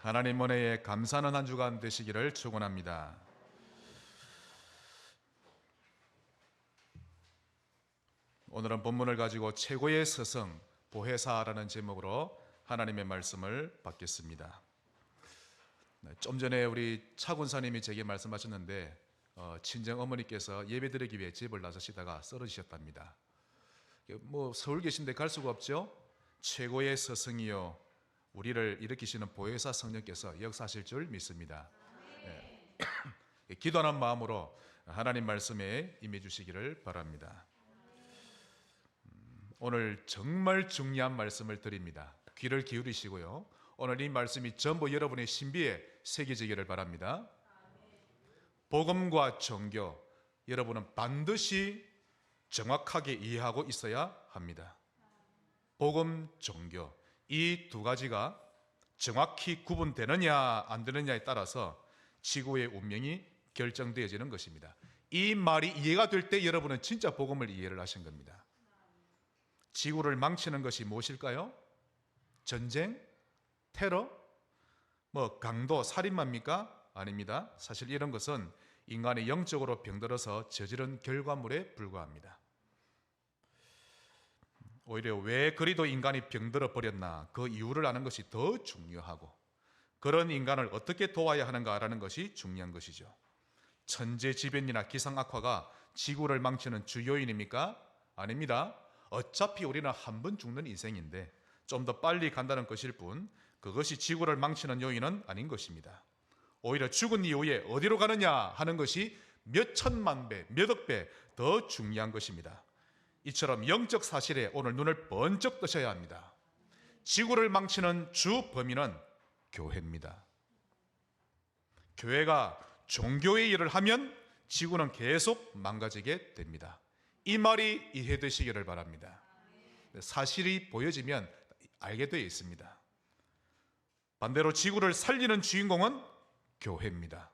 하나님 은혜에 감사하는 한 주간 되시기를 축원합니다. 오늘은 본문을 가지고 최고의 스승 보혜사라는 제목으로 하나님의 말씀을 받겠습니다. 좀 전에 우리 차 군사님이 제게 말씀하셨는데 친정 어머니께서 예배드리기 위해 집을 나서시다가 쓰러지셨답니다. 서울 계신데 갈 수가 없죠. 최고의 스승이요 우리를 일으키시는 보혜사 성령께서 역사하실 줄 믿습니다. 기도하는 마음으로 하나님 말씀에 임해 주시기를 바랍니다. 오늘 정말 중요한 말씀을 드립니다. 귀를 기울이시고요. 오늘 이 말씀이 전부 여러분의 신비에 새겨지기를 바랍니다. 복음과 종교, 여러분은 반드시 정확하게 이해하고 있어야 합니다. 복음, 종교, 이 두 가지가 정확히 구분되느냐 안 되느냐에 따라서 지구의 운명이 결정되어지는 것입니다. 이 말이 이해가 될 때 여러분은 진짜 복음을 이해를 하신 겁니다. 지구를 망치는 것이 무엇일까요? 전쟁? 테러? 강도, 살인마입니까? 아닙니다. 사실 이런 것은 인간이 영적으로 병들어서 저지른 결과물에 불과합니다. 오히려 왜 그리도 인간이 병들어 버렸나 그 이유를 아는 것이 더 중요하고 그런 인간을 어떻게 도와야 하는가라는 것이 중요한 것이죠. 천재지변이나 기상악화가 지구를 망치는 주요인입니까? 아닙니다. 어차피 우리는 한 번 죽는 인생인데 좀 더 빨리 간다는 것일 뿐 그것이 지구를 망치는 요인은 아닌 것입니다. 오히려 죽은 이후에 어디로 가느냐 하는 것이 몇 천만 배, 몇 억 배 더 중요한 것입니다. 이처럼 영적 사실에 오늘 눈을 번쩍 뜨셔야 합니다. 지구를 망치는 주 범인은 교회입니다. 교회가 종교의 일을 하면 지구는 계속 망가지게 됩니다. 이 말이 이해되시기를 바랍니다. 사실이 보여지면 알게 되어 있습니다. 반대로 지구를 살리는 주인공은 교회입니다.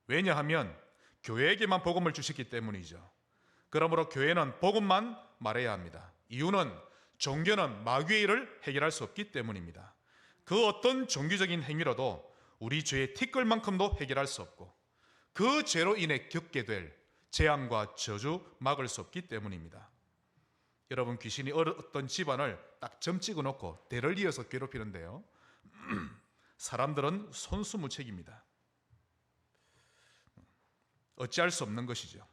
왜냐하면 교회에게만 복음을 주셨기 때문이죠. 그러므로 교회는 복음만 말해야 합니다. 이유는 종교는 마귀의 일을 해결할 수 없기 때문입니다. 그 어떤 종교적인 행위로도 우리 죄의 티끌만큼도 해결할 수 없고 그 죄로 인해 겪게 될 재앙과 저주 막을 수 없기 때문입니다. 여러분, 귀신이 어떤 집안을 딱 점 찍어 놓고 대를 이어서 괴롭히는데요. 사람들은 손수무책입니다. 어찌할 수 없는 것이죠.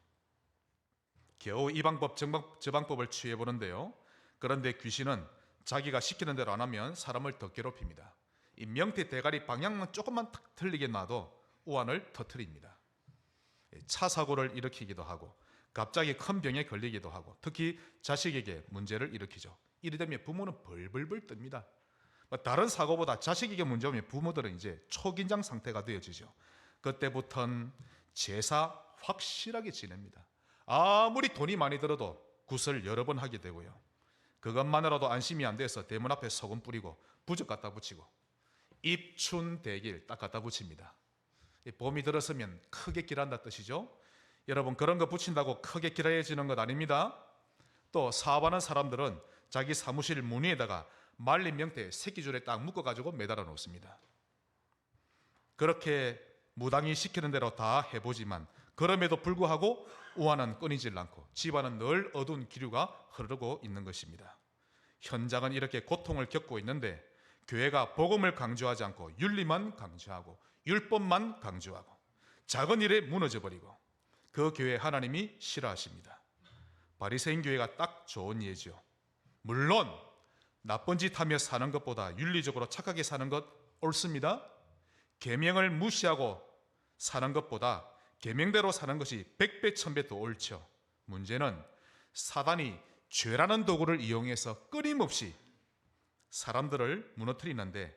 겨우 이 방법 저 방법을 취해 보는데요. 그런데 귀신은 자기가 시키는 대로 안 하면 사람을 더 괴롭힙니다. 이 명태 대가리 방향만 조금만 탁 틀리게 놔도 우환을 터뜨립니다. 차 사고를 일으키기도 하고 갑자기 큰 병에 걸리기도 하고 특히 자식에게 문제를 일으키죠. 이래 되면 부모는 벌벌벌 뜹니다. 다른 사고보다 자식에게 문제 오면 부모들은 이제 초긴장 상태가 되어지죠. 그때부터는 제사 확실하게 지냅니다. 아무리 돈이 많이 들어도 굿을 여러 번 하게 되고요. 그것만으로도 안심이 안 돼서 대문 앞에 소금 뿌리고 부적 갖다 붙이고 입춘대길 딱 갖다 붙입니다. 봄이 들었으면 크게 길한다 뜻이죠. 여러분, 그런 거 붙인다고 크게 길어지는 것 아닙니다. 또 사업하는 사람들은 자기 사무실 문 위에다가 말린 명태 새끼줄에 딱 묶어가지고 매달아 놓습니다. 그렇게 무당이 시키는 대로 다 해보지만 그럼에도 불구하고 우환은 끊이질 않고 집안은 늘 어두운 기류가 흐르고 있는 것입니다. 현장은 이렇게 고통을 겪고 있는데 교회가 복음을 강조하지 않고 윤리만 강조하고 율법만 강조하고 작은 일에 무너져버리고 그 교회 하나님이 싫어하십니다. 바리새인 교회가 딱 좋은 예죠. 물론 나쁜 짓 하며 사는 것보다 윤리적으로 착하게 사는 것 옳습니다. 계명을 무시하고 사는 것보다 계명대로 사는 것이 100배 1000배 더 옳죠. 문제는 사단이 죄라는 도구를 이용해서 끊임없이 사람들을 무너뜨리는데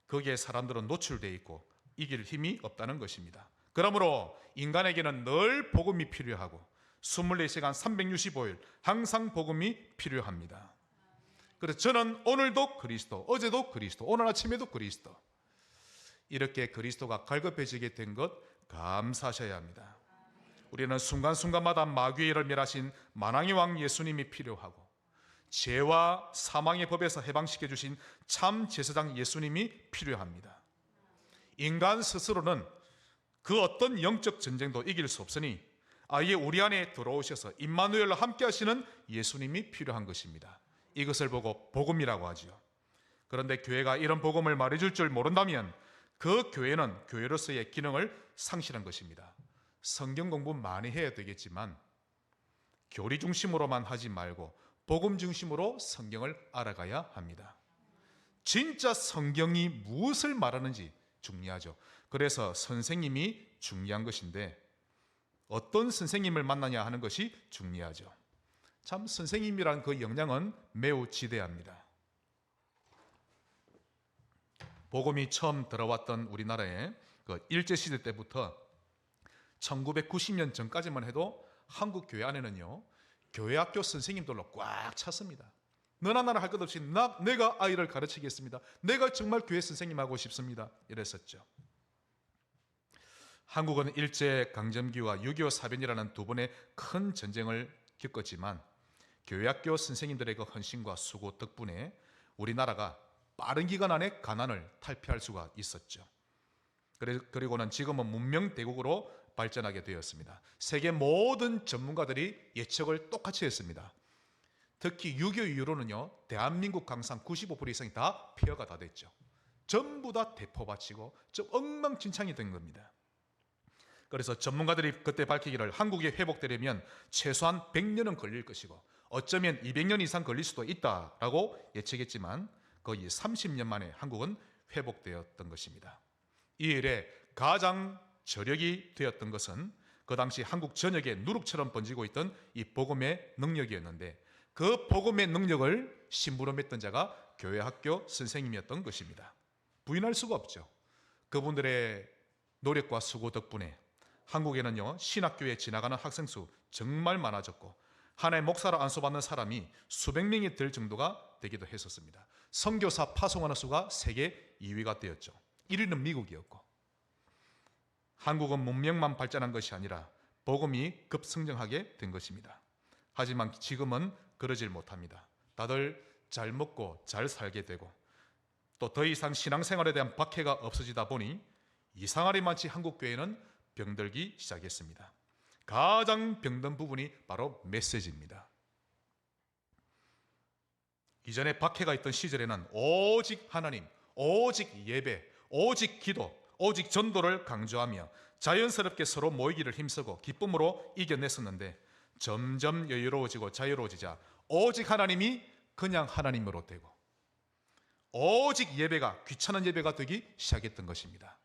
거기에 사람들은 노출되어 있고 이길 힘이 없다는 것입니다. 그러므로 인간에게는 늘 복음이 필요하고 24시간 365일 항상 복음이 필요합니다. 그래서 저는 오늘도 그리스도, 어제도 그리스도, 오늘 아침에도 그리스도, 이렇게 그리스도가 갈급해지게 된 것 감사하셔야 합니다. 우리는 순간순간마다 마귀의 일을 멸하신 만왕의 왕 예수님이 필요하고 죄와 사망의 법에서 해방시켜 주신 참 제사장 예수님이 필요합니다. 인간 스스로는 그 어떤 영적 전쟁도 이길 수 없으니 아예 우리 안에 들어오셔서 임마누엘과 함께 하시는 예수님이 필요한 것입니다. 이것을 보고 복음이라고 하지요. 그런데 교회가 이런 복음을 말해줄 줄 모른다면 그 교회는 교회로서의 기능을 상실한 것입니다. 성경 공부 많이 해야 되겠지만 교리 중심으로만 하지 말고 복음 중심으로 성경을 알아가야 합니다. 진짜 성경이 무엇을 말하는지 중요하죠. 그래서 선생님이 중요한 것인데 어떤 선생님을 만나냐 하는 것이 중요하죠. 참 선생님이란 그 역량은 매우 지대합니다. 복음이 처음 들어왔던 우리나라에 그 일제시대 때부터 1990년 전까지만 해도 한국 교회 안에는요, 교회학교 선생님들로 꽉 찼습니다. 너나 나나 할 것 없이 내가 아이를 가르치겠습니다. 내가 정말 교회 선생님 하고 싶습니다. 이랬었죠. 한국은 일제강점기와 6.25 사변이라는 두 번의 큰 전쟁을 겪었지만 교회학교 선생님들의 그 헌신과 수고 덕분에 우리나라가 빠른 기간 안에 가난을 탈피할 수가 있었죠. 그리고는 지금은 문명대국으로 발전하게 되었습니다. 세계 모든 전문가들이 예측을 똑같이 했습니다. 특히 6.25 이후로는요, 대한민국 강산 95% 이상이 다 폐허가 다 됐죠. 전부 다 대포받치고 좀 엉망진창이 된 겁니다. 그래서 전문가들이 그때 밝히기를 한국이 회복되려면 최소한 100년은 걸릴 것이고 어쩌면 200년 이상 걸릴 수도 있다라고 예측했지만 거의 30년 만에 한국은 회복되었던 것입니다. 이 일에 가장 저력이 되었던 것은 그 당시 한국 전역에 누룩처럼 번지고 있던 이 복음의 능력이었는데 그 복음의 능력을 심부름했던 자가 교회학교 선생님이었던 것입니다. 부인할 수가 없죠. 그분들의 노력과 수고 덕분에 한국에는요, 신학교에 지나가는 학생 수 정말 많아졌고 한 해 목사로 안수받는 사람이 수백 명이 될 정도가 되기도 했었습니다. 선교사 파송하는 수가 세계 2위가 되었죠. 1위는 미국이었고 한국은 문명만 발전한 것이 아니라 복음이 급성장하게 된 것입니다. 하지만 지금은 그러질 못합니다. 다들 잘 먹고 잘 살게 되고 또 더 이상 신앙생활에 대한 박해가 없어지다 보니 이상하리 많지 한국 교회는 병들기 시작했습니다. 가장 병든 부분이 바로 메시지입니다. 이전에 박해가 있던 시절에는 오직 하나님, 오직 예배, 오직 기도, 오직 전도를 강조하며 자연스럽게 서로 모이기를 힘쓰고 기쁨으로 이겨냈었는데 점점 여유로워지고 자유로워지자 오직 하나님이 그냥 하나님으로 되고 오직 예배가 귀찮은 예배가 되기 시작했던 것입니다.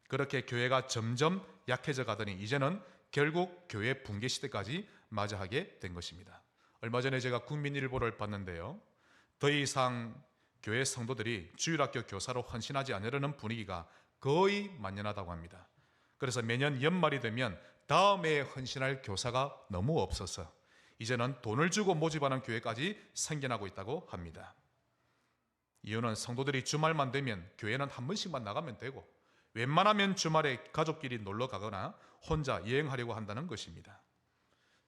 그렇게 교회가 점점 약해져 가더니 이제는 결국 교회 붕괴 시대까지 맞이하게 된 것입니다. 얼마 전에 제가 국민일보를 봤는데요, 더 이상 교회 성도들이 주일학교 교사로 헌신하지 않으려는 분위기가 거의 만연하다고 합니다. 그래서 매년 연말이 되면 다음 해에 헌신할 교사가 너무 없어서 이제는 돈을 주고 모집하는 교회까지 생겨나고 있다고 합니다. 이유는 성도들이 주말만 되면 교회는 한 번씩만 나가면 되고 웬만하면 주말에 가족끼리 놀러 가거나 혼자 여행하려고 한다는 것입니다.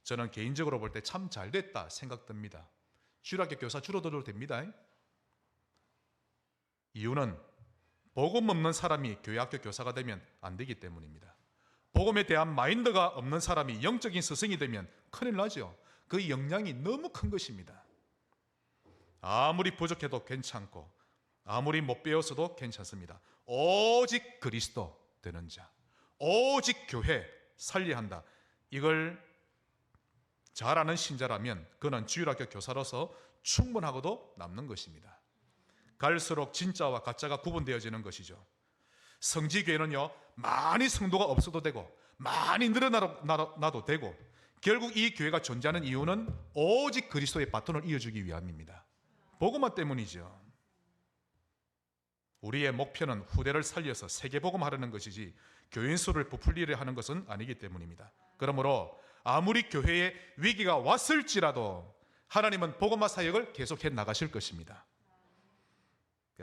저는 개인적으로 볼 때 참 잘됐다 생각됩니다. 주일학교 교사 줄어들어도 됩니다. 이유는 복음 없는 사람이 교회학교 교사가 되면 안 되기 때문입니다. 복음에 대한 마인드가 없는 사람이 영적인 스승이 되면 큰일 나죠. 그 영향이 너무 큰 것입니다. 아무리 부족해도 괜찮고 아무리 못 배웠어도 괜찮습니다. 오직 그리스도 되는 자, 오직 교회 살려야 한다. 이걸 잘 아는 신자라면 그는 주일학교 교사로서 충분하고도 남는 것입니다. 갈수록 진짜와 가짜가 구분되어지는 것이죠. 성지교회는요, 많이 성도가 없어도 되고 많이 늘어나도 되고 결국 이 교회가 존재하는 이유는 오직 그리스도의 바톤을 이어주기 위함입니다. 복음화 때문이죠. 우리의 목표는 후대를 살려서 세계복음하려는 것이지 교인 수를 부풀리려 하는 것은 아니기 때문입니다. 그러므로 아무리 교회에 위기가 왔을지라도 하나님은 복음화 사역을 계속해 나가실 것입니다.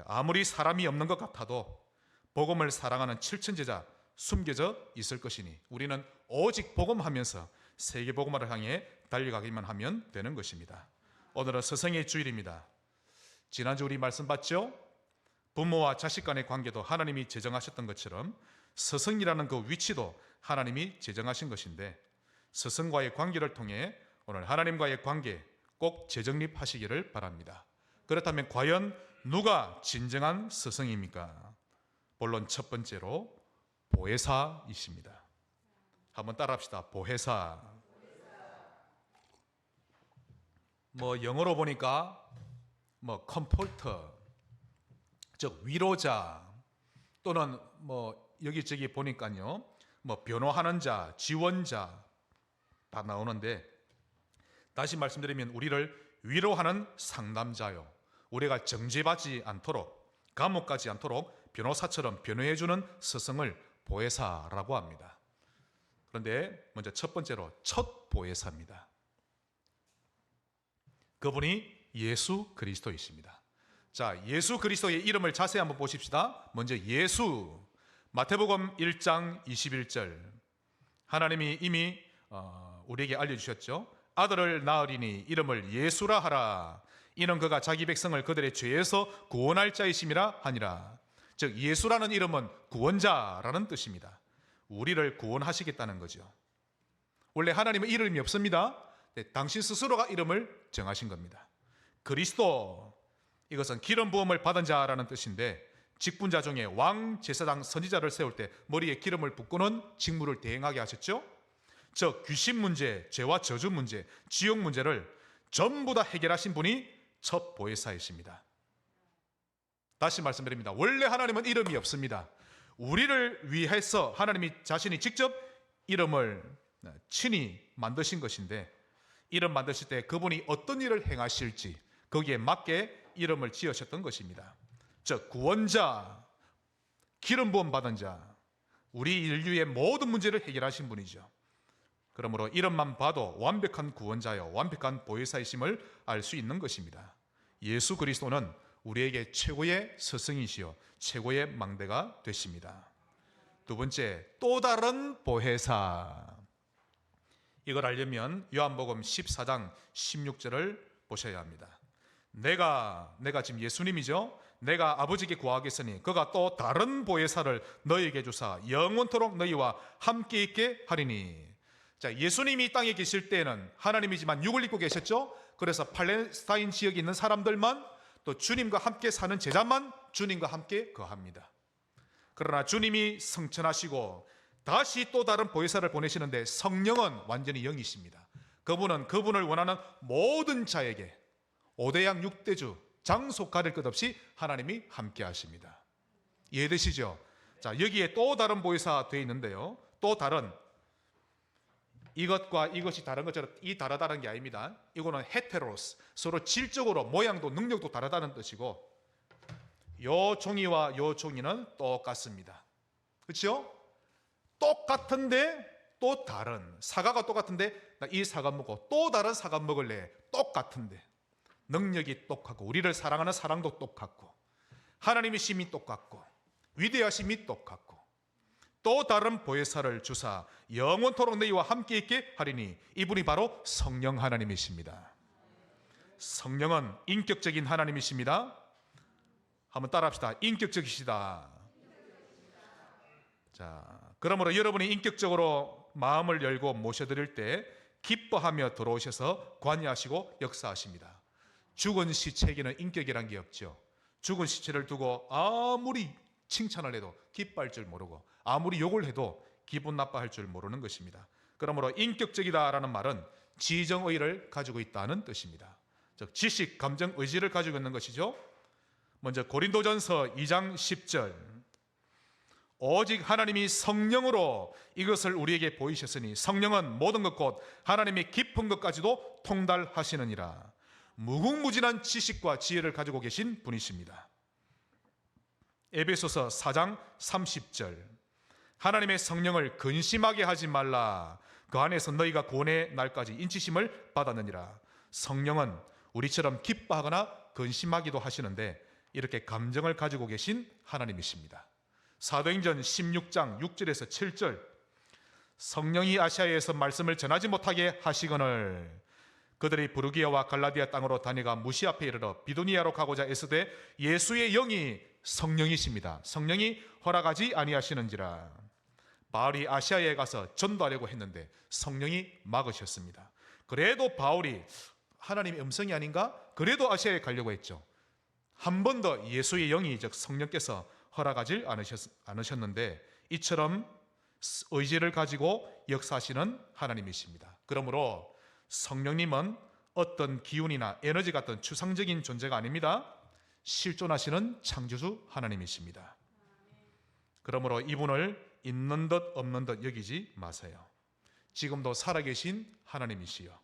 아무리 사람이 없는 것 같아도 복음을 사랑하는 칠천제자 숨겨져 있을 것이니 우리는 오직 복음하면서 세계복음화를 향해 달려가기만 하면 되는 것입니다. 오늘은 스승의 주일입니다. 지난주 우리 말씀 봤죠? 부모와 자식 간의 관계도 하나님이 제정하셨던 것처럼 스승이라는 그 위치도 하나님이 제정하신 것인데, 스승과의 관계를 통해 오늘 하나님과의 관계 꼭 재정립하시기를 바랍니다. 그렇다면 과연 누가 진정한 스승입니까? 본론 첫 번째로 보혜사이십니다. 한번 따라합시다. 보혜사. 영어로 보니까 컴포터, 즉 위로자, 또는 여기저기 보니까요 변호하는 자, 지원자 다 나오는데, 다시 말씀드리면 우리를 위로하는 상담자요, 우리가 정죄받지 않도록, 감옥 가지 않도록 변호사처럼 변호해주는 스승을 보혜사라고 합니다. 그런데 먼저 첫 번째로 첫 보혜사입니다. 그분이 예수 그리스도이십니다. 자, 예수 그리스도의 이름을 자세히 한번 보십시다. 먼저 예수, 마태복음 1장 21절, 하나님이 이미 우리에게 알려주셨죠. 아들을 낳으리니 이름을 예수라 하라. 이는 그가 자기 백성을 그들의 죄에서 구원할 자이심이라 하니라. 즉 예수라는 이름은 구원자라는 뜻입니다. 우리를 구원하시겠다는 거죠. 원래 하나님은 이름이 없습니다. 당신 스스로가 이름을 정하신 겁니다. 그리스도, 이것은 기름 부음을 받은 자라는 뜻인데, 직분자 중에 왕, 제사장, 선지자를 세울 때 머리에 기름을 붓고는 직무를 대행하게 하셨죠. 즉 귀신 문제, 죄와 저주 문제, 지옥 문제를 전부 다 해결하신 분이 첫 보혜사이십니다. 다시 말씀드립니다. 원래 하나님은 이름이 없습니다. 우리를 위해서 하나님이 자신이 직접 이름을 친히 만드신 것인데, 이름 만드실 때 그분이 어떤 일을 행하실지 거기에 맞게 이름을 지으셨던 것입니다. 즉 구원자, 기름 부음 받은 자, 우리 인류의 모든 문제를 해결하신 분이죠. 그러므로 이름만 봐도 완벽한 구원자요, 완벽한 보혜사이심을 알 수 있는 것입니다. 예수 그리스도는 우리에게 최고의 스승이시요 최고의 망대가 되십니다. 두 번째, 또 다른 보혜사. 이걸 알려면 요한복음 14장 16절을 보셔야 합니다. 내가 지금 예수님이죠. 내가 아버지께 구하겠으니 그가 또 다른 보혜사를 너희에게 주사 영원토록 너희와 함께 있게 하리니. 자, 예수님이 이 땅에 계실 때는 하나님이지만 육을 입고 계셨죠. 그래서 팔레스타인 지역에 있는 사람들만, 또 주님과 함께 사는 제자만 주님과 함께 거합니다. 그러나 주님이 성천하시고 다시 또 다른 보혜사를 보내시는데, 성령은 완전히 영이십니다. 그분은 그분을 원하는 모든 자에게 5대양 6대주 장소 가릴 것 없이 하나님이 함께 하십니다. 이해되시죠? 자, 여기에 또 다른 보혜사 되어 있는데요, 또 다른, 이것과 이것이 다른 것처럼 이 다르다는 게 아닙니다. 이거는 헤테로스, 서로 질적으로 모양도 능력도 다르다는 뜻이고, 요 종이와 요 종이는 똑같습니다. 그렇죠? 똑같은데 또 다른, 사과가 똑같은데 나 이 사과 먹고 또 다른 사과 먹을래. 똑같은데 능력이 똑같고, 우리를 사랑하는 사랑도 똑같고, 하나님의 심이 똑같고, 위대하심이 똑같고, 또 다른 보혜사를 주사 영원토록 너희와 함께 있게 하리니. 이분이 바로 성령 하나님이십니다. 성령은 인격적인 하나님이십니다. 한번 따라합시다. 인격적이시다. 자, 그러므로 여러분이 인격적으로 마음을 열고 모셔드릴 때 기뻐하며 들어오셔서 관여하시고 역사하십니다. 죽은 시체에게는 인격이란 게 없죠. 죽은 시체를 두고 아무리 칭찬을 해도 기뻐할 줄 모르고, 아무리 욕을 해도 기분 나빠할 줄 모르는 것입니다. 그러므로 인격적이다라는 말은 지정의를 가지고 있다는 뜻입니다. 즉 지식, 감정, 의지를 가지고 있는 것이죠. 먼저 고린도전서 2장 10절, 오직 하나님이 성령으로 이것을 우리에게 보이셨으니 성령은 모든 것 곧 하나님의 깊은 것까지도 통달하시느니라. 무궁무진한 지식과 지혜를 가지고 계신 분이십니다. 에베소서 4장 30절, 하나님의 성령을 근심하게 하지 말라. 그 안에서 너희가 구원의 날까지 인치심을 받았느니라. 성령은 우리처럼 기뻐하거나 근심하기도 하시는데, 이렇게 감정을 가지고 계신 하나님이십니다. 사도행전 16장 6절에서 7절, 성령이 아시아에서 말씀을 전하지 못하게 하시거늘 그들이 부르기아와 갈라디아 땅으로 다니가 무시 앞에 이르러 비두니아로 가고자 애쓰되 예수의 영이 성령이십니다. 성령이 허락하지 아니하시는지라. 바울이 아시아에 가서 전도하려고 했는데 성령이 막으셨습니다. 그래도 바울이 하나님의 음성이 아닌가? 그래도 아시아에 가려고 했죠. 한 번 더 예수의 영이 즉 성령께서 허락하지 않으셨는데 이처럼 의지를 가지고 역사하시는 하나님이십니다. 그러므로 성령님은 어떤 기운이나 에너지 같은 추상적인 존재가 아닙니다. 실존하시는 창조주 하나님이십니다. 그러므로 이분을 있는 듯 없는 듯 여기지 마세요. 지금도 살아계신 하나님이시여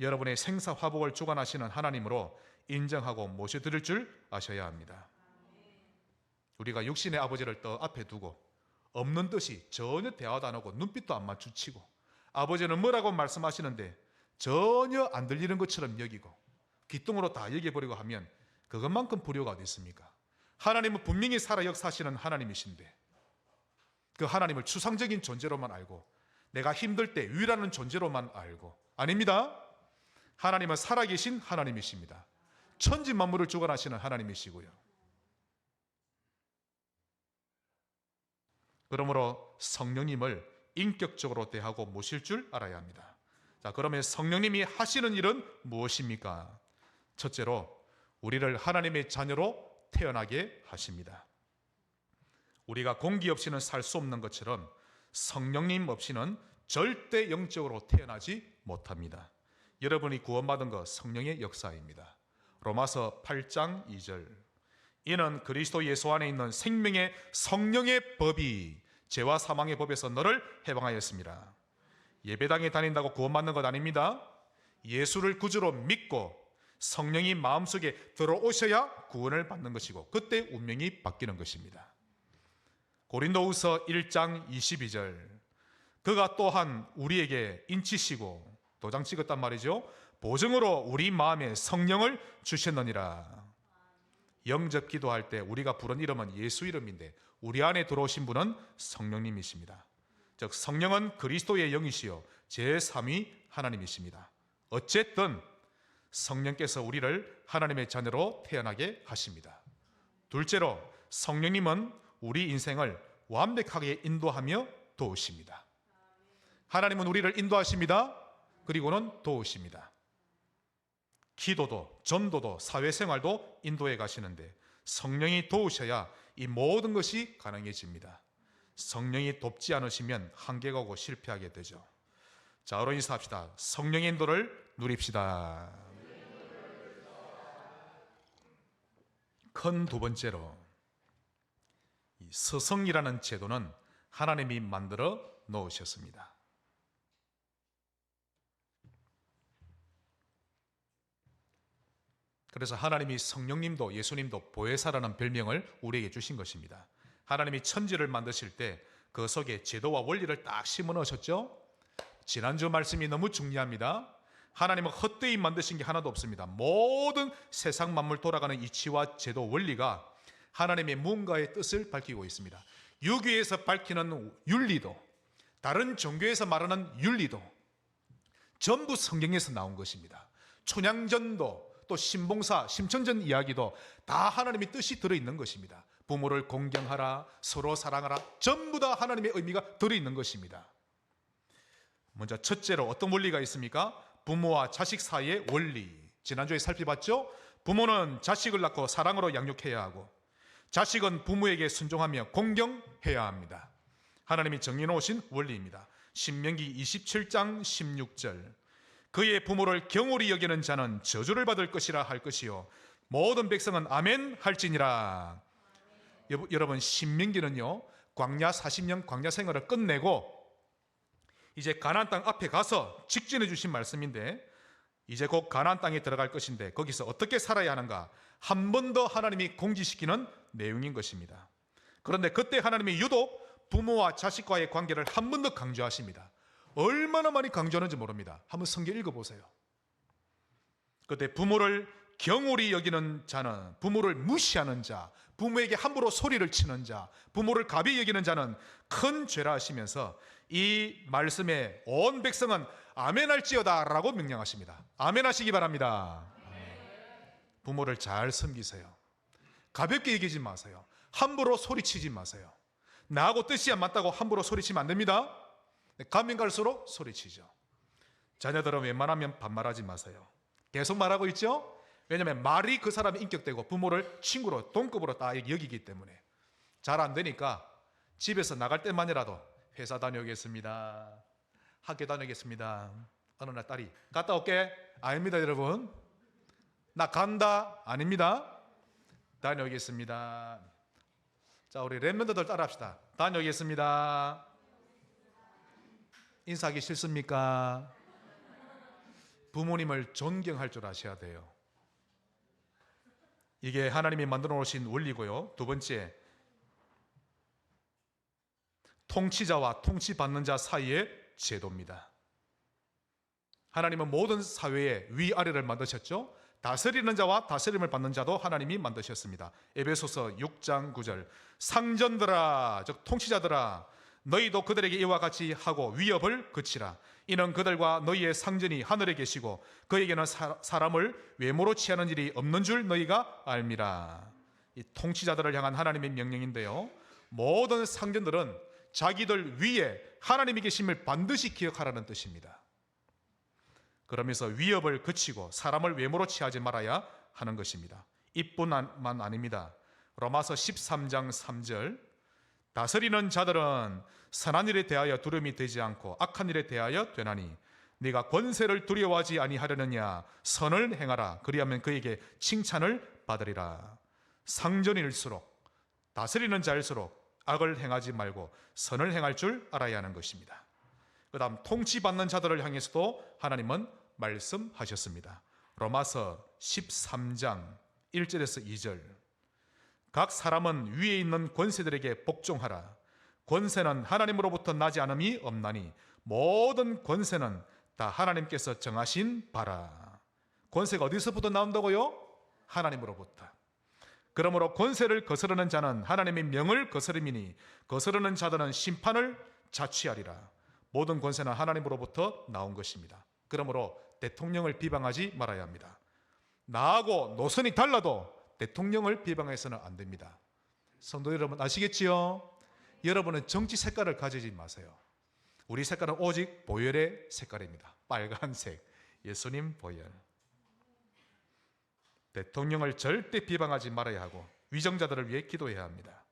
여러분의 생사화복을 주관하시는 하나님으로 인정하고 모셔드릴 줄 아셔야 합니다. 우리가 육신의 아버지를 또 앞에 두고 없는 듯이 전혀 대화도 안 하고 눈빛도 안 마주치고 아버지는 뭐라고 말씀하시는데 전혀 안 들리는 것처럼 여기고 귀뚱으로 다 여겨버리고 하면 그것만큼 불효가 어디 있습니까? 하나님은 분명히 살아 역사하시는 하나님이신데 그 하나님을 추상적인 존재로만 알고 내가 힘들 때 위라는 존재로만 알고 아닙니다. 하나님은 살아계신 하나님이십니다. 천지 만물을 주관하시는 하나님이시고요. 그러므로 성령님을 인격적으로 대하고 모실 줄 알아야 합니다. 자, 그러면 성령님이 하시는 일은 무엇입니까? 첫째로 우리를 하나님의 자녀로 태어나게 하십니다. 우리가 공기 없이는 살 수 없는 것처럼 성령님 없이는 절대 영적으로 태어나지 못합니다. 여러분이 구원받은 것 성령의 역사입니다. 로마서 8장 2절 이는 그리스도 예수 안에 있는 생명의 성령의 법이 죄와 사망의 법에서 너를 해방하였습니다. 예배당에 다닌다고 구원받는 것 아닙니다. 예수를 구주로 믿고 성령이 마음속에 들어오셔야 구원을 받는 것이고 그때 운명이 바뀌는 것입니다. 고린도후서 1장 22절 그가 또한 우리에게 인치시고 도장 찍었단 말이죠. 보증으로 우리 마음에 성령을 주셨느니라. 영접 기도할 때 우리가 부른 이름은 예수 이름인데 우리 안에 들어오신 분은 성령님이십니다. 즉 성령은 그리스도의 영이시요 제3위 하나님이십니다. 어쨌든 성령께서 우리를 하나님의 자녀로 태어나게 하십니다. 둘째로 성령님은 우리 인생을 완벽하게 인도하며 도우십니다. 하나님은 우리를 인도하십니다. 그리고는 도우십니다. 기도도 전도도 사회생활도 인도해 가시는데 성령이 도우셔야 이 모든 것이 가능해집니다. 성령이 돕지 않으시면 한계가 오고 실패하게 되죠. 자, 어로 인사합시다. 성령의 인도를 누립시다. 큰 두 번째로 이 서성이라는 제도는 하나님이 만들어 놓으셨습니다. 그래서 하나님이 성령님도 예수님도 보혜사라는 별명을 우리에게 주신 것입니다. 하나님이 천지를 만드실 때 그 속에 제도와 원리를 딱 심어 넣으셨죠. 지난주 말씀이 너무 중요합니다. 하나님은 헛되이 만드신 게 하나도 없습니다. 모든 세상 만물 돌아가는 이치와 제도 원리가 하나님의 무언가의 뜻을 밝히고 있습니다. 유교에서 밝히는 윤리도 다른 종교에서 말하는 윤리도 전부 성경에서 나온 것입니다. 춘향전도 또 신봉사, 심청전 이야기도 다 하나님의 뜻이 들어있는 것입니다. 부모를 공경하라, 서로 사랑하라, 전부 다 하나님의 의미가 들어있는 것입니다. 먼저 첫째로 어떤 원리가 있습니까? 부모와 자식 사이의 원리. 지난주에 살펴봤죠? 부모는 자식을 낳고 사랑으로 양육해야 하고 자식은 부모에게 순종하며 공경해야 합니다. 하나님이 정해놓으신 원리입니다. 신명기 27장 16절 그의 부모를 경홀히 여기는 자는 저주를 받을 것이라 할 것이요 모든 백성은 아멘 할지니라. 여러분 신명기는요 광야 40년 광야 생활을 끝내고 이제 가나안 땅 앞에 가서 직진해 주신 말씀인데 이제 곧 가나안 땅에 들어갈 것인데 거기서 어떻게 살아야 하는가 한 번 더 하나님이 공지시키는 내용인 것입니다. 그런데 그때 하나님이 유독 부모와 자식과의 관계를 한 번 더 강조하십니다. 얼마나 많이 강조하는지 모릅니다. 한번 성경 읽어보세요. 그때 부모를 경홀히 여기는 자는 부모를 무시하는 자, 부모에게 함부로 소리를 치는 자, 부모를 가벼이 여기는 자는 큰 죄라 하시면서 이 말씀에 온 백성은 아멘할지어다 라고 명령하십니다. 아멘하시기 바랍니다. 부모를 잘 섬기세요. 가볍게 얘기하지 마세요. 함부로 소리치지 마세요. 나하고 뜻이 안 맞다고 함부로 소리치면 안 됩니다. 가면 갈수록 소리치죠. 자녀들은 웬만하면 반말하지 마세요. 계속 말하고 있죠? 왜냐하면 말이 그 사람의 인격되고 부모를 친구로 동급으로 딱 여기기 때문에 잘 안 되니까 집에서 나갈 때만이라도 회사 다녀오겠습니다. 학교 다녀오겠습니다. 어느 날 딸이 갔다 올게. 아닙니다, 여러분. 나 간다. 아닙니다. 다녀오겠습니다. 자, 우리 랩런더들 따라합시다. 다녀오겠습니다. 인사하기 싫습니까? 부모님을 존경할 줄 아셔야 돼요. 이게 하나님이 만들어 놓으신 원리고요. 두 번째, 통치자와 통치받는 자 사이의 제도입니다. 하나님은 모든 사회에 위아래를 만드셨죠. 다스리는 자와 다스림을 받는 자도 하나님이 만드셨습니다. 에베소서 6장 9절 상전들아, 즉 통치자들아, 너희도 그들에게 이와 같이 하고 위협을 그치라. 이는 그들과 너희의 상전이 하늘에 계시고 그에게는 사람을 외모로 취하는 일이 없는 줄 너희가 알미라. 이 통치자들을 향한 하나님의 명령인데요, 모든 상전들은 자기들 위에 하나님이 계심을 반드시 기억하라는 뜻입니다. 그러면서 위협을 그치고 사람을 외모로 취하지 말아야 하는 것입니다. 이뿐만 아닙니다. 로마서 13장 3절 다스리는 자들은 선한 일에 대하여 두려움이 되지 않고 악한 일에 대하여 되나니 네가 권세를 두려워하지 아니하려느냐. 선을 행하라. 그리하면 그에게 칭찬을 받으리라. 상전일수록, 다스리는 자일수록 악을 행하지 말고 선을 행할 줄 알아야 하는 것입니다. 그 다음 통치받는 자들을 향해서도 하나님은 말씀하셨습니다. 로마서 13장 1절에서 2절 각 사람은 위에 있는 권세들에게 복종하라. 권세는 하나님으로부터 나지 않음이 없나니 모든 권세는 다 하나님께서 정하신 바라. 권세가 어디서부터 나온다고요? 하나님으로부터. 그러므로 권세를 거스르는 자는 하나님의 명을 거스름이니 거스르는 자들은 심판을 자취하리라. 모든 권세는 하나님으로부터 나온 것입니다. 그러므로 대통령을 비방하지 말아야 합니다. 나하고 노선이 달라도 대통령을 비방해서는 안 됩니다. 성도 여러분 아시겠지요? 여러분은 정치 색깔을 가지지 마세요. 우리 색깔은 오직 보혈의 색깔입니다. 빨간색, 예수님 보혈. 대통령을 절대 비방하지 말아야 하고 위정자들을 위해 기도해야 합니다.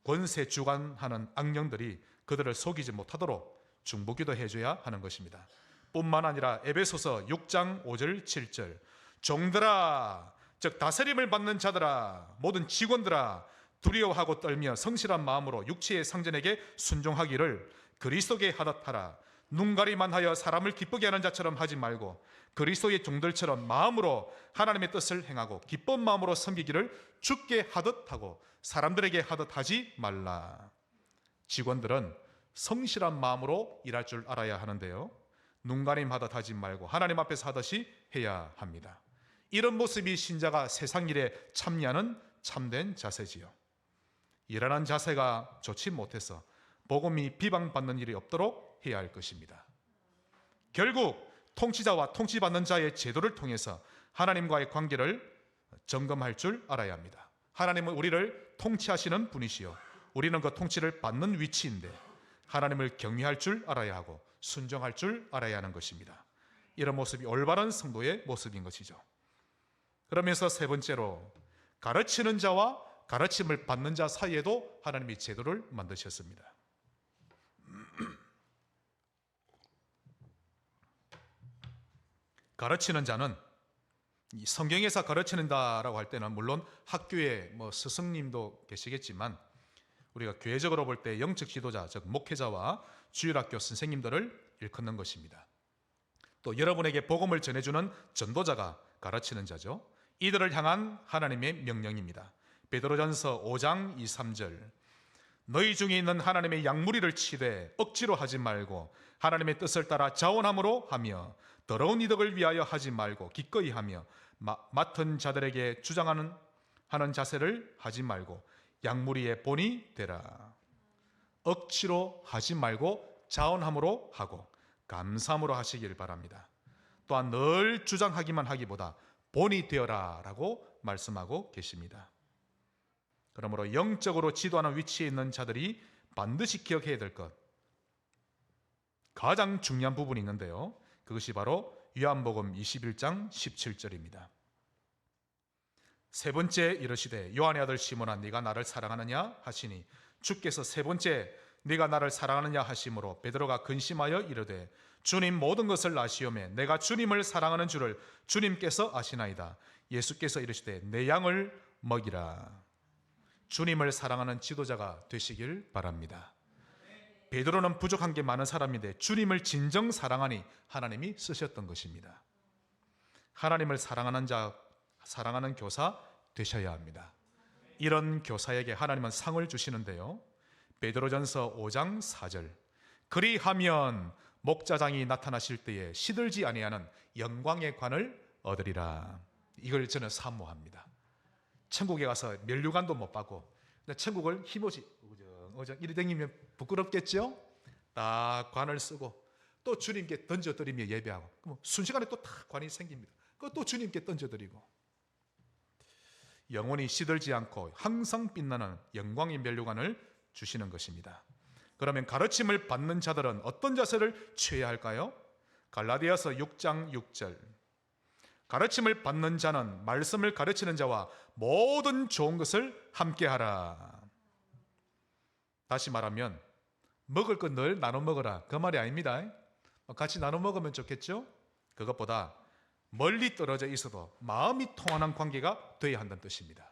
권세 주관하는 악령들이 그들을 속이지 못하도록 중보기도 해줘야 하는 것입니다. 뿐만 아니라 에베소서 6장 5절 7절 종들아, 즉 다스림을 받는 자들아, 모든 직원들아, 두려워하고 떨며 성실한 마음으로 육체의 상전에게 순종하기를 그리스도께 하듯 하라. 눈가리만 하여 사람을 기쁘게 하는 자처럼 하지 말고 그리스도의 종들처럼 마음으로 하나님의 뜻을 행하고 기쁜 마음으로 섬기기를 주께 하듯 하고 사람들에게 하듯 하지 말라. 직원들은 성실한 마음으로 일할 줄 알아야 하는데요, 눈가림 하듯 하지 말고 하나님 앞에서 하듯이 해야 합니다. 이런 모습이 신자가 세상 일에 참여하는 참된 자세지요. 일하는 자세가 좋지 못해서 복음이 비방받는 일이 없도록 해야 할 것입니다. 결국 통치자와 통치받는 자의 제도를 통해서 하나님과의 관계를 점검할 줄 알아야 합니다. 하나님은 우리를 통치하시는 분이시요, 우리는 그 통치를 받는 위치인데 하나님을 경외할 줄 알아야 하고 순종할 줄 알아야 하는 것입니다. 이런 모습이 올바른 성도의 모습인 것이죠. 그러면서 세 번째로 가르치는 자와 가르침을 받는 자 사이에도 하나님이 제도를 만드셨습니다. 가르치는 자는 성경에서 가르치는다라고 할 때는 물론 학교에 스승님도 계시겠지만 우리가 교회적으로 볼 때 영적 지도자, 즉 목회자와 주일학교 선생님들을 일컫는 것입니다. 또 여러분에게 복음을 전해주는 전도자가 가르치는 자죠. 이들을 향한 하나님의 명령입니다. 베드로전서 5장 2, 3절 너희 중에 있는 하나님의 양무리를 치되 억지로 하지 말고 하나님의 뜻을 따라 자원함으로 하며 더러운 이득을 위하여 하지 말고 기꺼이 하며 맡은 자들에게 주장하는 자세를 하지 말고 양무리의 본이 되라. 억지로 하지 말고 자원함으로 하고 감사함으로 하시길 바랍니다. 또한 늘 주장하기만 하기보다 본이 되어라 라고 말씀하고 계십니다. 그러므로 영적으로 지도하는 위치에 있는 자들이 반드시 기억해야 될 것, 가장 중요한 부분이 있는데요. 그것이 바로 요한복음 21장 17절입니다. 세 번째 이르시되 요한의 아들 시몬아 네가 나를 사랑하느냐 하시니 주께서 세 번째 네가 나를 사랑하느냐 하심으로 베드로가 근심하여 이르되 주님 모든 것을 아시오매 내가 주님을 사랑하는 줄을 주님께서 아시나이다. 예수께서 이르시되 내 양을 먹이라. 주님을 사랑하는 지도자가 되시길 바랍니다. 베드로는 부족한 게 많은 사람인데 주님을 진정 사랑하니 하나님이 쓰셨던 것입니다. 하나님을 사랑하는 자, 사랑하는 교사 되셔야 합니다. 이런 교사에게 하나님은 상을 주시는데요. 베드로전서 5장 4절 그리하면 목자장이 나타나실 때에 시들지 아니하는 영광의 관을 얻으리라. 이걸 저는 사모합니다. 천국에 가서 면류관도 못 받고 천국을 힘없이 어정 이리 댕기면 부끄럽겠죠? 딱 관을 쓰고 또 주님께 던져드리며 예배하고 그럼 순식간에 또 딱 관이 생깁니다. 또 주님께 던져드리고 영원히 시들지 않고 항상 빛나는 영광의 면류관을 주시는 것입니다. 그러면 가르침을 받는 자들은 어떤 자세를 취해야 할까요? 갈라디아서 6장 6절 가르침을 받는 자는 말씀을 가르치는 자와 모든 좋은 것을 함께하라. 다시 말하면 먹을 것 늘 나눠 먹어라 그 말이 아닙니다. 같이 나눠 먹으면 좋겠죠? 그것보다 멀리 떨어져 있어도 마음이 통하는 관계가 되어야 한다는 뜻입니다.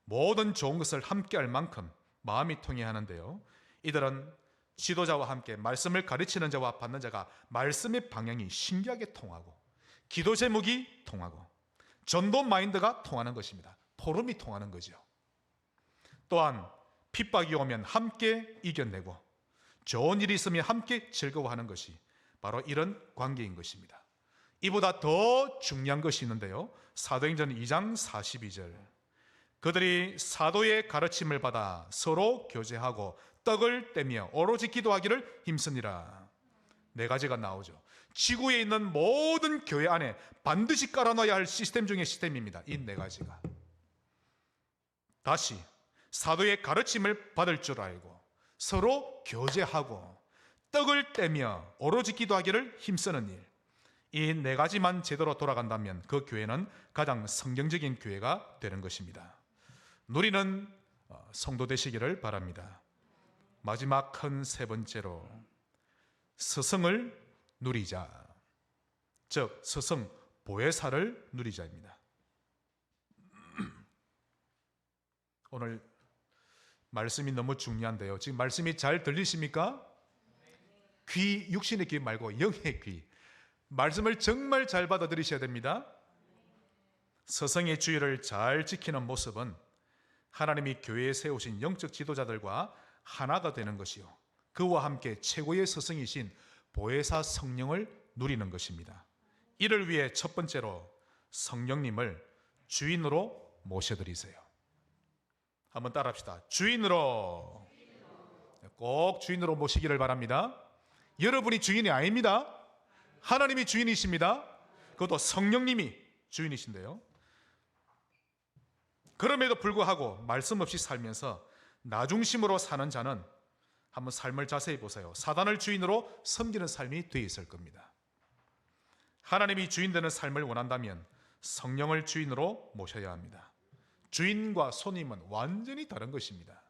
모든 좋은 것을 함께할 만큼 마음이 통해야 하는데요. 이들은 지도자와 함께 말씀을 가르치는 자와 받는 자가 말씀의 방향이 신기하게 통하고 기도 제목이 통하고 전도 마인드가 통하는 것입니다. 포럼이 통하는 거죠. 또한 핍박이 오면 함께 이겨내고 좋은 일이 있으면 함께 즐거워하는 것이 바로 이런 관계인 것입니다. 이보다 더 중요한 것이 있는데요. 사도행전 2장 42절 그들이 사도의 가르침을 받아 서로 교제하고 떡을 떼며 오로지 기도하기를 힘쓰니라. 네 가지가 나오죠. 지구에 있는 모든 교회 안에 반드시 깔아놔야 할 시스템 중의 시스템입니다. 이 네 가지가. 다시 사도의 가르침을 받을 줄 알고 서로 교제하고 떡을 떼며 오로지 기도하기를 힘쓰는 일. 이 네 가지만 제대로 돌아간다면 그 교회는 가장 성경적인 교회가 되는 것입니다. 누리는 성도 되시기를 바랍니다. 마지막 큰 세 번째로 스승을 누리자. 즉 스승 보혜사를 누리자입니다. 오늘 말씀이 너무 중요한데요. 지금 말씀이 잘 들리십니까? 귀, 육신의 귀 말고 영의 귀. 말씀을 정말 잘 받아들이셔야 됩니다. 스승의 주의를 잘 지키는 모습은 하나님이 교회에 세우신 영적 지도자들과 하나가 되는 것이요 그와 함께 최고의 스승이신 보혜사 성령을 누리는 것입니다. 이를 위해 첫 번째로 성령님을 주인으로 모셔드리세요. 한번 따라합시다. 주인으로. 꼭 주인으로 모시기를 바랍니다. 여러분이 주인이 아닙니다. 하나님이 주인이십니다. 그것도 성령님이 주인이신데요. 그럼에도 불구하고 말씀 없이 살면서 나 중심으로 사는 자는 한번 삶을 자세히 보세요. 사단을 주인으로 섬기는 삶이 되어 있을 겁니다. 하나님이 주인 되는 삶을 원한다면 성령을 주인으로 모셔야 합니다. 주인과 손님은 완전히 다른 것입니다.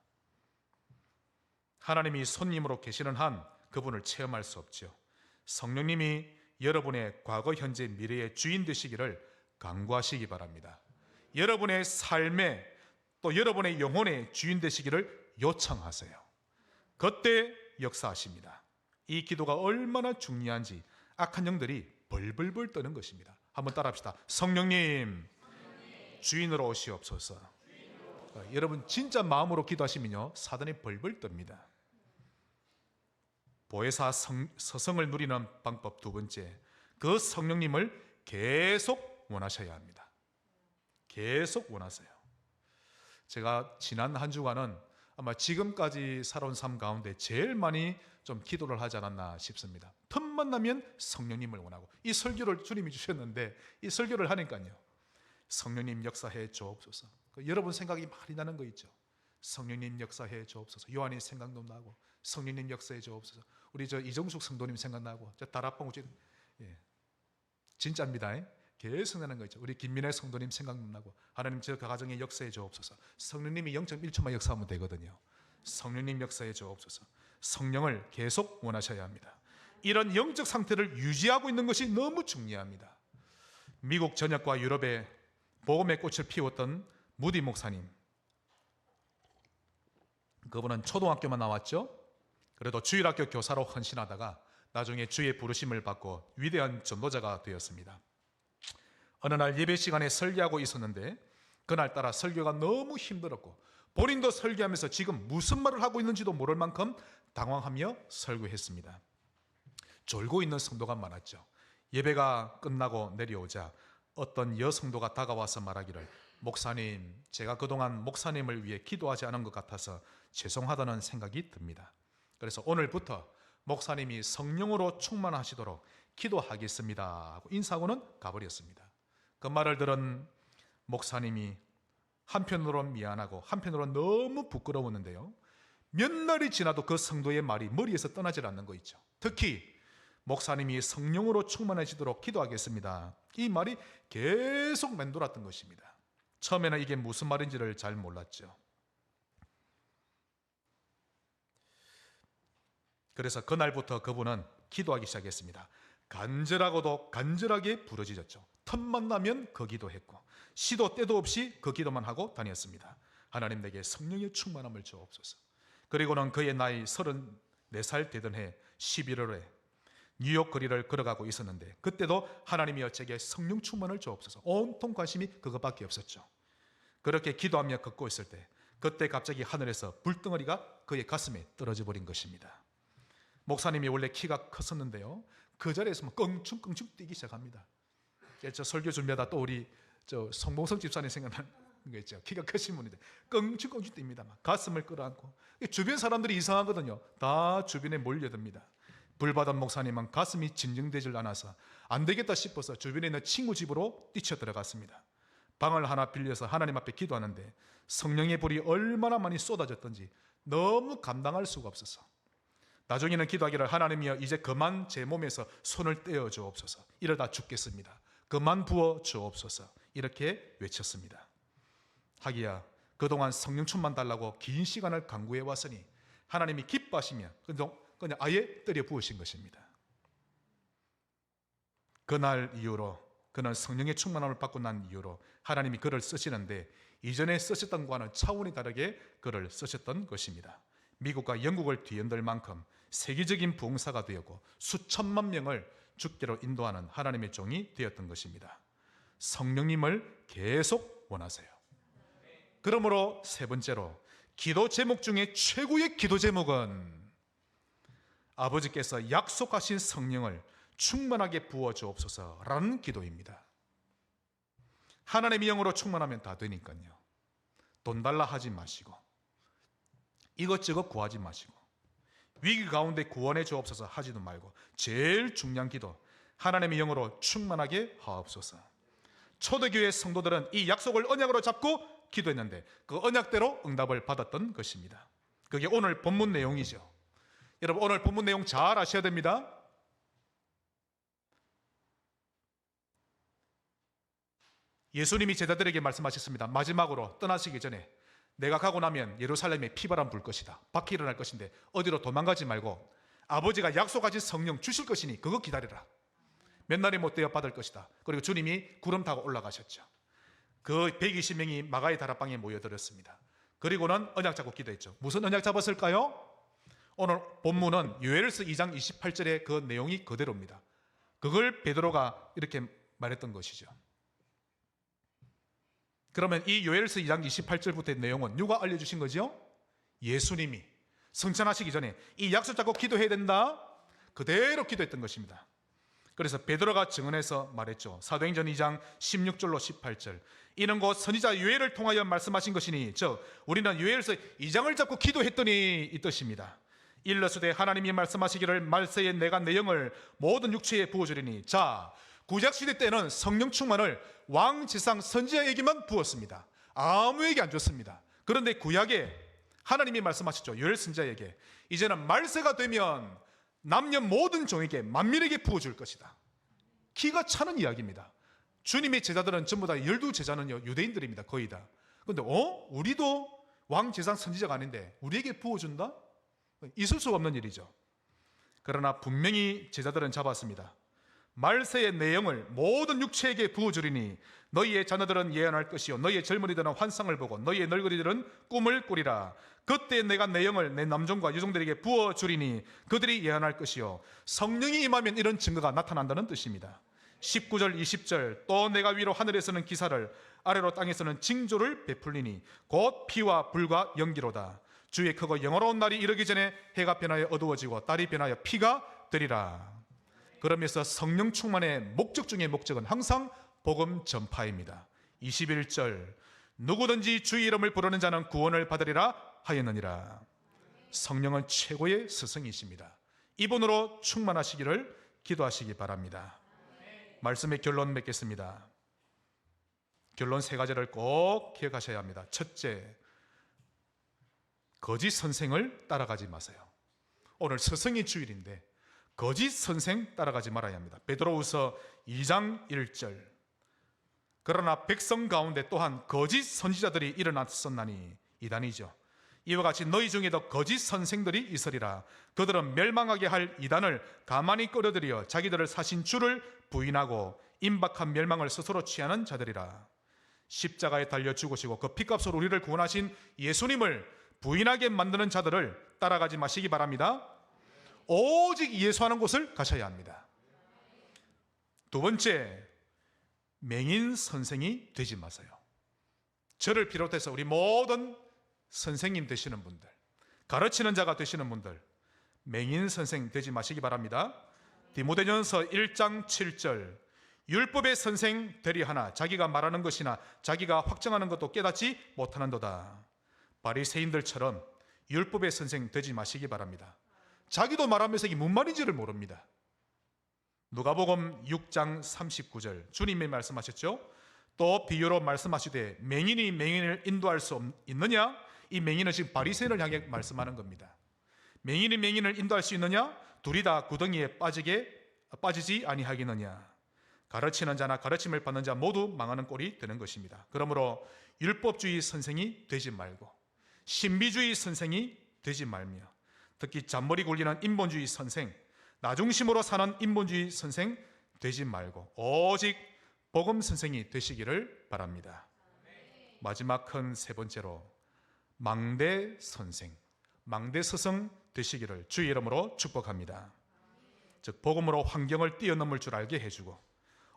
하나님이 손님으로 계시는 한 그분을 체험할 수 없죠. 성령님이 여러분의 과거, 현재, 미래의 주인 되시기를 간구하시기 바랍니다. 여러분의 삶에 또 여러분의 영혼의 주인 되시기를 요청하세요. 그때 역사하십니다. 이 기도가 얼마나 중요한지 악한 영들이 벌벌벌 떠는 것입니다. 한번 따라합시다. 성령님, 주인으로 오시옵소서. 여러분 진짜 마음으로 기도하시면요 사단이 벌벌 떱니다. 보혜사 서성을 누리는 방법 두 번째, 그 성령님을 계속 원하셔야 합니다. 계속 원하세요. 제가 지난 한 주간은 아마 지금까지 살아온 삶 가운데 제일 많이 좀 기도를 하지 않았나 싶습니다. 틈만 나면 성령님을 원하고, 이 설교를 주님이 주셨는데 이 설교를 하니까요, 성령님 역사해 주옵소서. 여러분 생각이 많이 나는 거 있죠. 성령님 역사해 주옵소서. 요한이 생각도 나고, 성령님 역사해 주옵소서. 우리 이정숙 성도님 생각나고, 다락방 우지, 진짜입니다. 계속 나는 거 있죠. 우리 김민혜 성도님 생각나고, 하나님 저 가정에 역사해 주옵소서. 성령님이 0.1초만 역사하면 되거든요. 성령님 역사해 주옵소서. 성령을 계속 원하셔야 합니다. 이런 영적 상태를 유지하고 있는 것이 너무 중요합니다. 미국 전역과 유럽에 복음의 꽃을 피웠던 무디 목사님, 그분은 초등학교만 나왔죠. 그래도 주일학교 교사로 헌신하다가 나중에 주의 부르심을 받고 위대한 전도자가 되었습니다. 어느 날 예배 시간에 설교하고 있었는데 그날따라 설교가 너무 힘들었고 본인도 설교하면서 지금 무슨 말을 하고 있는지도 모를 만큼 당황하며 설교했습니다. 졸고 있는 성도가 많았죠. 예배가 끝나고 내려오자 어떤 여성도가 다가와서 말하기를, 목사님, 제가 그동안 목사님을 위해 기도하지 않은 것 같아서 죄송하다는 생각이 듭니다. 그래서 오늘부터 목사님이 성령으로 충만하시도록 기도하겠습니다 하고 인사하고는 가버렸습니다. 그 말을 들은 목사님이 한편으로 미안하고 한편으로 너무 부끄러웠는데요, 몇 날이 지나도 그 성도의 말이 머리에서 떠나질 않는 거 있죠. 특히 목사님이 성령으로 충만해지도록 기도하겠습니다, 이 말이 계속 맴돌았던 것입니다. 처음에는 이게 무슨 말인지를 잘 몰랐죠. 그래서 그날부터 그분은 기도하기 시작했습니다. 간절하고도 간절하게 부르짖었죠. 틈만 나면 그 기도했고 시도 때도 없이 그 기도만 하고 다녔습니다. 하나님, 내게 성령의 충만함을 주옵소서. 그리고는 그의 나이 34살 되던 해 11월에 뉴욕 거리를 걸어가고 있었는데 그때도 하나님이여 제게 성령 충만을 주옵소서, 온통 관심이 그것밖에 없었죠. 그렇게 기도하며 걷고 있을 때 그때 갑자기 하늘에서 불덩어리가 그의 가슴에 떨어져 버린 것입니다. 목사님이 원래 키가 컸었는데요, 그 자리에서 껑충껑충 뛰기 시작합니다. 저 설교 준비하다 또 우리 송봉성 집사님 생각나는 거 있죠. 키가 크신 분인데 껑충껑충 뜁니다. 막 가슴을 끌어안고, 주변 사람들이 이상하거든요. 다 주변에 몰려듭니다. 불받은 목사님은 가슴이 진정되질 않아서 안 되겠다 싶어서 주변에 있는 친구 집으로 뛰쳐 들어갔습니다. 방을 하나 빌려서 하나님 앞에 기도하는데 성령의 불이 얼마나 많이 쏟아졌던지 너무 감당할 수가 없어서 나중에는 기도하기를, 하나님이여 이제 그만 제 몸에서 손을 떼어 주옵소서, 이러다 죽겠습니다, 그만 부어 주옵소서, 이렇게 외쳤습니다. 하기야 그동안 성령 충만 달라고 긴 시간을 간구해 왔으니 하나님이 기뻐하시며 그냥 아예 때려 부으신 것입니다. 그날 이후로 그는 성령의 충만함을 받고 난 이후로 하나님이 그를 쓰시는데 이전에 쓰셨던 것과는 차원이 다르게 그를 쓰셨던 것입니다. 미국과 영국을 뒤흔들 만큼 세계적인 부흥사가 되었고 수천만 명을 주께로 인도하는 하나님의 종이 되었던 것입니다. 성령님을 계속 원하세요. 그러므로 세 번째로, 기도 제목 중에 최고의 기도 제목은 아버지께서 약속하신 성령을 충만하게 부어 주옵소서라는 기도입니다. 하나님의 영으로 충만하면 다 되니까요. 돈 달라 하지 마시고 이것저것 구하지 마시고 위기 가운데 구원해 주옵소서 하지도 말고 제일 중요한 기도, 하나님의 영으로 충만하게 하옵소서. 초대교회 성도들은 이 약속을 언약으로 잡고 기도했는데 그 언약대로 응답을 받았던 것입니다. 그게 오늘 본문 내용이죠. 여러분, 오늘 본문 내용 잘 아셔야 됩니다. 예수님이 제자들에게 말씀하셨습니다. 마지막으로 떠나시기 전에 내가 가고 나면 예루살렘에 피바람 불 것이다, 박해 일어날 것인데 어디로 도망가지 말고 아버지가 약속하신 성령 주실 것이니 그거 기다려라. 몇 날이 못 되어 받을 것이다. 그리고 주님이 구름 타고 올라가셨죠. 그 120명이 마가의 다락방에 모여들었습니다. 그리고는 언약 잡고 기도했죠. 무슨 언약 잡았을까요? 오늘 본문은 요엘서 2장 28절의 그 내용이 그대로입니다. 그걸 베드로가 이렇게 말했던 것이죠. 그러면 이 요엘서 2장 28절부터의 내용은 누가 알려주신 거죠? 예수님이 성천하시기 전에 이 약속 잡고 기도해야 된다, 그대로 기도했던 것입니다. 그래서 베드로가 증언해서 말했죠. 사도행전 2장 16절로 18절. 이는 곧 선지자 요엘을 통하여 말씀하신 것이니, 즉 우리는 요엘서 2장을 잡고 기도했더니 이 뜻입니다. 일러스되 하나님이 말씀하시기를 말세에 내가 내 영을 모든 육체에 부어주리니. 자, 구약시대 때는 성령 충만을 왕, 지상, 선지자에게만 부었습니다. 아무에게 안 줬습니다. 그런데 구약에 하나님이 말씀하셨죠. 요엘 선지자에게 이제는 말세가 되면 남녀 모든 종에게, 만민에게 부어줄 것이다. 기가 차는 이야기입니다. 주님의 제자들은 전부 다 12제자는요 유대인들입니다. 거의 다. 그런데 우리도 왕, 지상, 선지자가 아닌데 우리에게 부어준다? 있을 수 없는 일이죠. 그러나 분명히 제자들은 잡았습니다. 말세의 내 영을 모든 육체에게 부어주리니 너희의 자녀들은 예언할 것이요 너희의 젊은이들은 환상을 보고 너희의 늙은이들은 꿈을 꾸리라. 그때 내가 내 영을 내 남종과 여종들에게 부어주리니 그들이 예언할 것이요. 성령이 임하면 이런 증거가 나타난다는 뜻입니다. 19절 20절 또 내가 위로 하늘에서는 기사를 아래로 땅에서는 징조를 베풀리니 곧 피와 불과 연기로다. 주의 크고 영원로운 날이 이르기 전에 해가 변하여 어두워지고 달이 변하여 피가 되리라. 그러면서 성령 충만의 목적 중의 목적은 항상 복음 전파입니다. 21절 누구든지 주의 이름을 부르는 자는 구원을 받으리라 하였느니라. 성령은 최고의 스승이십니다. 이분으로 충만하시기를 기도하시기 바랍니다. 말씀의 결론 맺겠습니다. 결론 세 가지를 꼭 기억하셔야 합니다. 첫째, 거짓 선생을 따라가지 마세요. 오늘 스승의 주일인데 거짓 선생 따라가지 말아야 합니다. 베드로후서 2장 1절 그러나 백성 가운데 또한 거짓 선지자들이 일어났었나니 이단이죠. 이와 같이 너희 중에도 거짓 선생들이 있으리라. 그들은 멸망하게 할 이단을 가만히 끌어들여 자기들을 사신 주를 부인하고 임박한 멸망을 스스로 취하는 자들이라. 십자가에 달려 죽으시고 그 피값으로 우리를 구원하신 예수님을 부인하게 만드는 자들을 따라가지 마시기 바랍니다. 오직 예수하는 곳을 가셔야 합니다. 두 번째, 맹인 선생이 되지 마세요. 저를 비롯해서 우리 모든 선생님 되시는 분들, 가르치는 자가 되시는 분들, 맹인 선생 되지 마시기 바랍니다. 디모데전서 1장 7절 율법의 선생 되리하나 자기가 말하는 것이나 자기가 확정하는 것도 깨닫지 못하는도다. 바리새인들처럼 율법의 선생 되지 마시기 바랍니다. 자기도 말하면서 이게 무슨 말인지를 모릅니다. 누가복음 6장 39절 주님이 말씀하셨죠. 또 비유로 말씀하시되 맹인이 맹인을 인도할 수 있느냐? 이 맹인은 지금 바리새인을 향해 말씀하는 겁니다. 맹인이 맹인을 인도할 수 있느냐? 둘이 다 구덩이에 빠지지 아니하겠느냐? 가르치는 자나 가르침을 받는 자 모두 망하는 꼴이 되는 것입니다. 그러므로 율법주의 선생이 되지 말고 신비주의 선생이 되지 말며 특히 잔머리 굴리는 인본주의 선생, 나중심으로 사는 인본주의 선생 되지 말고 오직 복음 선생이 되시기를 바랍니다. 마지막 큰 세 번째로 망대 선생, 망대 스승 되시기를 주의 이름으로 축복합니다. 즉 복음으로 환경을 뛰어넘을 줄 알게 해주고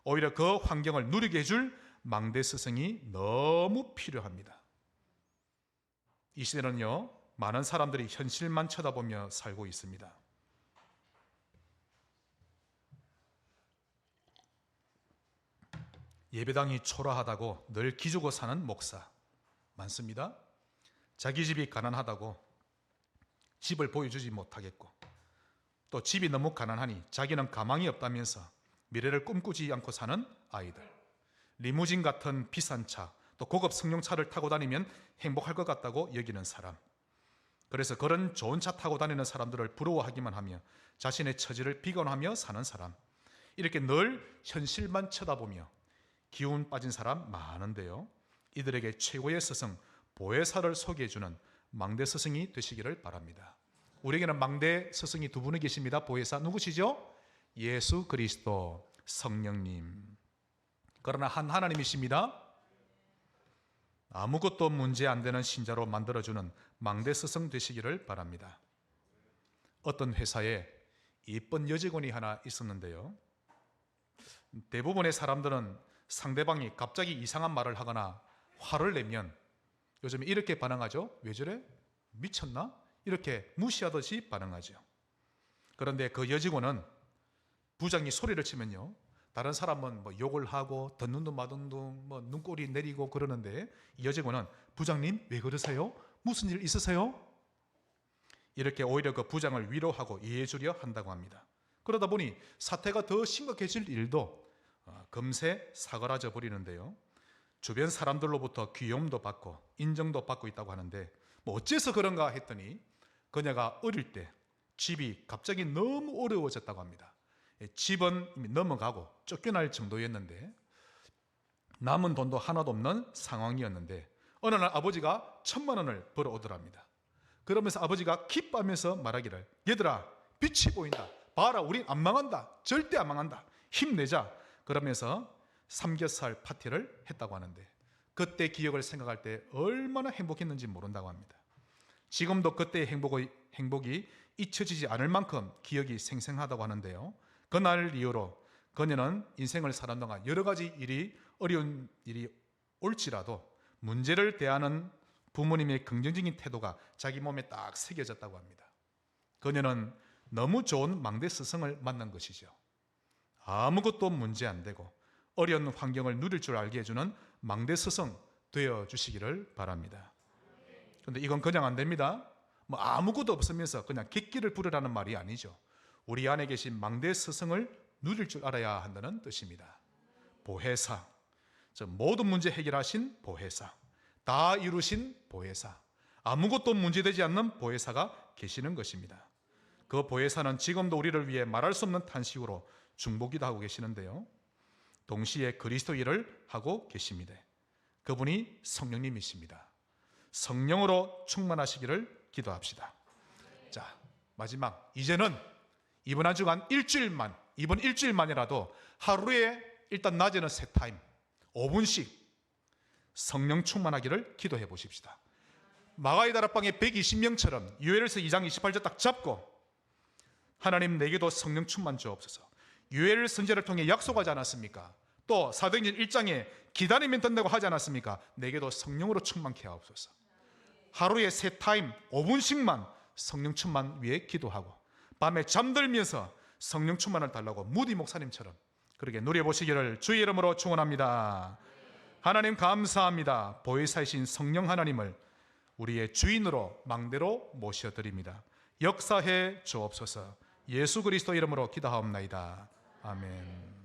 오히려 그 환경을 누리게 해줄 망대 스승이 너무 필요합니다. 이 시대는요 많은 사람들이 현실만 쳐다보며 살고 있습니다. 예배당이 초라하다고 늘 기죽어 사는 목사 많습니다. 자기 집이 가난하다고 집을 보여주지 못하겠고 또 집이 너무 가난하니 자기는 가망이 없다면서 미래를 꿈꾸지 않고 사는 아이들, 리무진 같은 비싼 차, 또 고급 승용차를 타고 다니면 행복할 것 같다고 여기는 사람, 그래서 그런 좋은 차 타고 다니는 사람들을 부러워하기만 하며 자신의 처지를 비관하며 사는 사람, 이렇게 늘 현실만 쳐다보며 기운 빠진 사람 많은데요, 이들에게 최고의 스승 보혜사를 소개해주는 망대 스승이 되시기를 바랍니다. 우리에게는 망대 스승이 두 분이 계십니다. 보혜사 누구시죠? 예수 그리스도 성령님. 그러나 한 하나님이십니다. 아무것도 문제 안 되는 신자로 만들어주는 망대 스승 되시기를 바랍니다. 어떤 회사에 예쁜 여직원이 하나 있었는데요, 대부분의 사람들은 상대방이 갑자기 이상한 말을 하거나 화를 내면 요즘 이렇게 반응하죠. 왜 저래? 미쳤나? 이렇게 무시하듯이 반응하죠. 그런데 그 여직원은 부장이 소리를 치면요, 다른 사람은 뭐 욕을 하고 듣는 둥 마는 둥뭐 눈꼬리 내리고 그러는데, 이 여직원은 부장님 왜 그러세요? 무슨 일 있으세요? 이렇게 오히려 그 부장을 위로하고 이해해주려 한다고 합니다. 그러다 보니 사태가 더 심각해질 일도 금세 사그라져 버리는데요, 주변 사람들로부터 귀여움도 받고 인정도 받고 있다고 하는데, 뭐 어째서 그런가 했더니 그녀가 어릴 때 집이 갑자기 너무 어려워졌다고 합니다. 집은 이미 넘어가고 쫓겨날 정도였는데, 남은 돈도 하나도 없는 상황이었는데, 어느 날 아버지가 1,000만 원을 벌어오더랍니다. 그러면서 아버지가 기뻐하면서 말하기를, 얘들아 빛이 보인다, 봐라 우린 안 망한다, 절대 안 망한다, 힘내자, 그러면서 삼겹살 파티를 했다고 하는데, 그때 기억을 생각할 때 얼마나 행복했는지 모른다고 합니다. 지금도 그때의 행복이 잊혀지지 않을 만큼 기억이 생생하다고 하는데요, 그날 이후로 그녀는 인생을 사는 동안 여러 가지 어려운 일이 올지라도 문제를 대하는 부모님의 긍정적인 태도가 자기 몸에 딱 새겨졌다고 합니다. 그녀는 너무 좋은 망대 스승을 만난 것이죠. 아무것도 문제 안 되고 어려운 환경을 누릴 줄 알게 해주는 망대 스승 되어 주시기를 바랍니다. 그런데 이건 그냥 안 됩니다. 뭐 아무것도 없으면서 그냥 객기를 부르라는 말이 아니죠. 우리 안에 계신 망대 스승을 누릴 줄 알아야 한다는 뜻입니다. 보혜사, 즉 모든 문제 해결하신 보혜사, 다 이루신 보혜사, 아무것도 문제되지 않는 보혜사가 계시는 것입니다. 그 보혜사는 지금도 우리를 위해 말할 수 없는 탄식으로 중보기도 하고 계시는데요, 동시에 그리스도 일을 하고 계십니다. 그분이 성령님이십니다. 성령으로 충만하시기를 기도합시다. 자, 마지막, 이제는 이번 한 주간 이번 일주일만이라도 하루에 일단 낮에는 세 타임 5분씩 성령 충만하기를 기도해 보십시다. 마가의 다락방의 120명처럼 요엘서 2장 28절 딱 잡고, 하나님 내게도 성령 충만 주옵소서. 요엘 선지자를 통해 약속하지 않았습니까? 또 사도행전 1장에 기다리면 된다고 하지 않았습니까? 내게도 성령으로 충만케 하옵소서. 하루에 세 타임 5분씩만 성령 충만 위해 기도하고, 밤에 잠들면서 성령 충만을 달라고 무디 목사님처럼 그렇게 누려보시기를 주의 이름으로 축원합니다. 하나님 감사합니다. 보혜사이신 성령 하나님을 우리의 주인으로 망대로 모셔드립니다. 역사해 주옵소서. 예수 그리스도 이름으로 기도하옵나이다. 아멘.